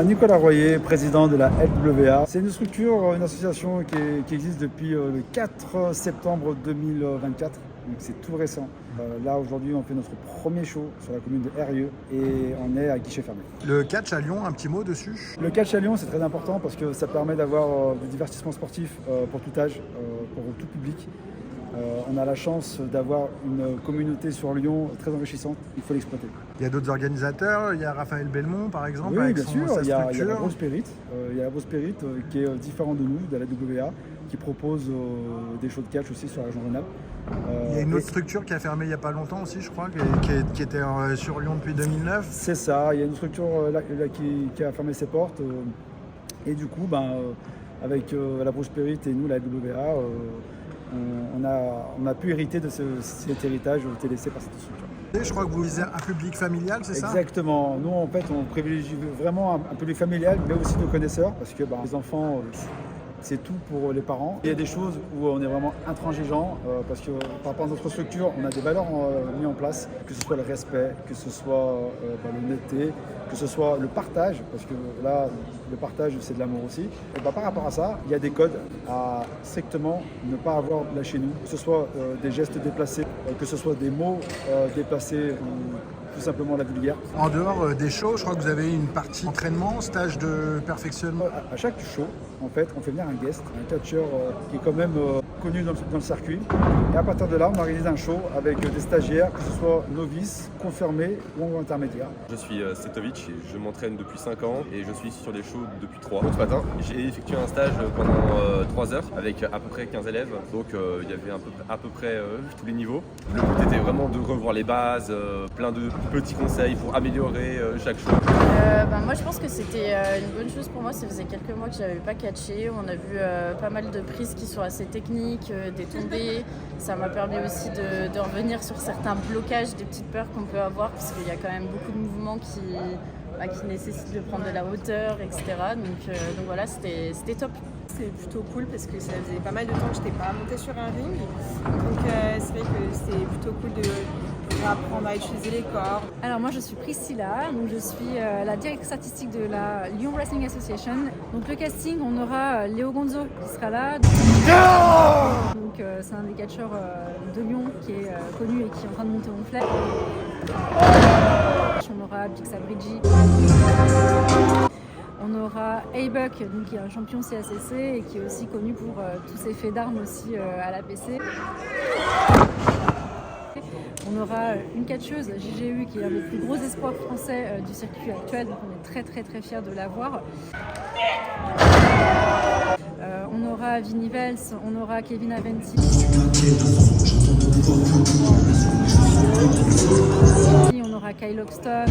Nicolas Royer, président de la LWA. C'est une structure, une association qui existe depuis le 4 septembre 2024, donc c'est tout récent. Là aujourd'hui on fait notre premier show sur la commune de Eyrieux et on est à guichet fermé. Le catch à Lyon, un petit mot dessus? Le catch à Lyon c'est très important parce que ça permet d'avoir du divertissement sportif pour tout âge, pour tout public. On a la chance d'avoir une communauté sur Lyon très enrichissante, il faut l'exploiter. Il y a d'autres organisateurs, il y a Raphaël Belmont par exemple, oui, avec bien sûr, sa il y a structure. la Grosse Spirit, qui est différent de nous, de la WA, qui propose des shows de catch aussi sur la région Rhône-Alpes. Il y a une autre structure qui a fermé il n'y a pas longtemps aussi, je crois, qui était sur Lyon depuis 2009. C'est ça, il y a une structure qui a fermé ses portes. Et du coup, avec la Grosse Spirit et nous, la WA, on a pu hériter de cet héritage qui était laissé par cette structure. Je crois que vous visez un public familial, c'est ça? Exactement. Nous, en fait, on privilégie vraiment un public familial, mais aussi de connaisseurs, parce que les enfants, c'est tout pour les parents. Il y a des choses où on est vraiment intransigeant, parce que par rapport à notre structure, on a des valeurs mises en place, que ce soit le respect, que ce soit l'honnêteté, que ce soit le partage, parce que là, le partage, c'est de l'amour aussi. Et par rapport à ça, il y a des codes à strictement ne pas avoir là chez nous, que ce soit des gestes déplacés, que ce soit des mots déplacés ou tout simplement la vulgaire. En dehors des shows, je crois que vous avez une partie entraînement, stage de perfectionnement. À chaque show, en fait, on fait venir un guest, un catcheur qui est quand même connu dans le circuit. Et à partir de là, on organise un show avec des stagiaires, que ce soit novices, confirmés ou intermédiaires. Je suis Setovic et je m'entraîne depuis 5 ans et je suis sur des shows depuis 3. Donc ce matin, j'ai effectué un stage pendant 3 heures avec à peu près 15 élèves. Donc il y avait à peu près tous les niveaux. Le but était vraiment de revoir les bases, plein de petits conseils pour améliorer chaque show. Moi je pense que c'était une bonne chose pour moi, ça faisait quelques mois que je n'avais pas catché, on a vu pas mal de prises qui sont assez techniques, des tombées, ça m'a permis aussi de revenir sur certains blocages, des petites peurs qu'on peut avoir parce qu'il y a quand même beaucoup de mouvements qui nécessitent de prendre de la hauteur, etc. Donc voilà, c'était top. C'est plutôt cool parce que ça faisait pas mal de temps que je n'étais pas montée sur un ring, donc c'est vrai que c'est plutôt cool de apprendre à utiliser les corps. Alors moi je suis Priscilla, donc je suis la directrice artistique de la Lyon Wrestling Association. Donc le casting, on aura Léo Gonzo qui sera là. Donc c'est un des catcheurs de Lyon qui est connu et qui est en train de monter au flag. On aura Big Sabrigi. On aura A-Buck, qui est un champion CACC et qui est aussi connu pour tous ses faits d'armes aussi à la PC. On aura une catcheuse, JGU, qui est un des plus gros espoirs français du circuit actuel, donc on est très très très fiers de l'avoir. On aura Vinny Vels, on aura Kevin Aventi. On aura Kyle Hoxton.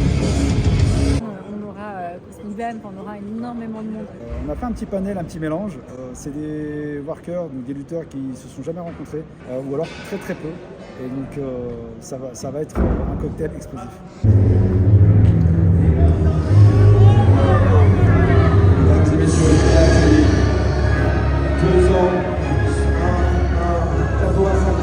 On aura Cosmic Ben, on aura énormément de monde. On a fait un petit panel, un petit mélange. C'est des workers, donc des lutteurs qui ne se sont jamais rencontrés, ou alors très très peu. Et donc ça va être un cocktail explosif. Mesdames et messieurs, deux ans, un cadeau à ceinture.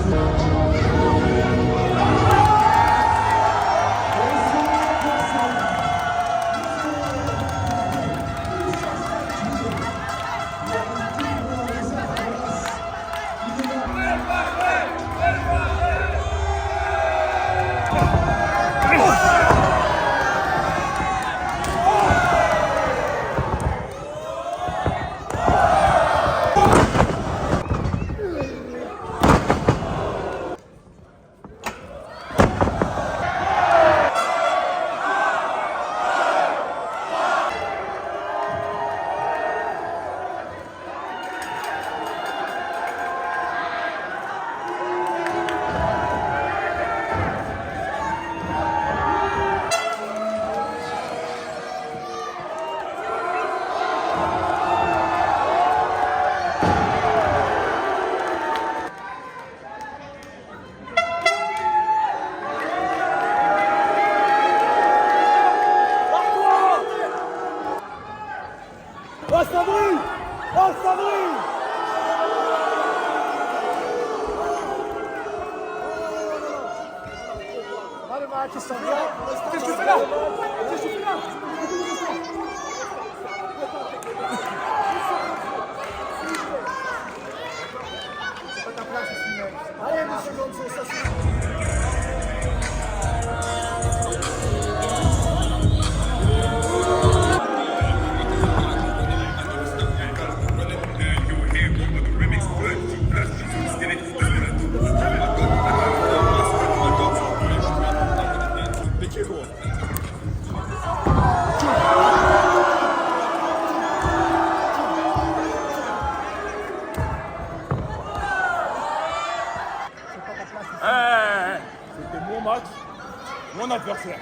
Qu'est-ce que tu fais là? Qu'est-ce que tu fais là? match, mon adversaire.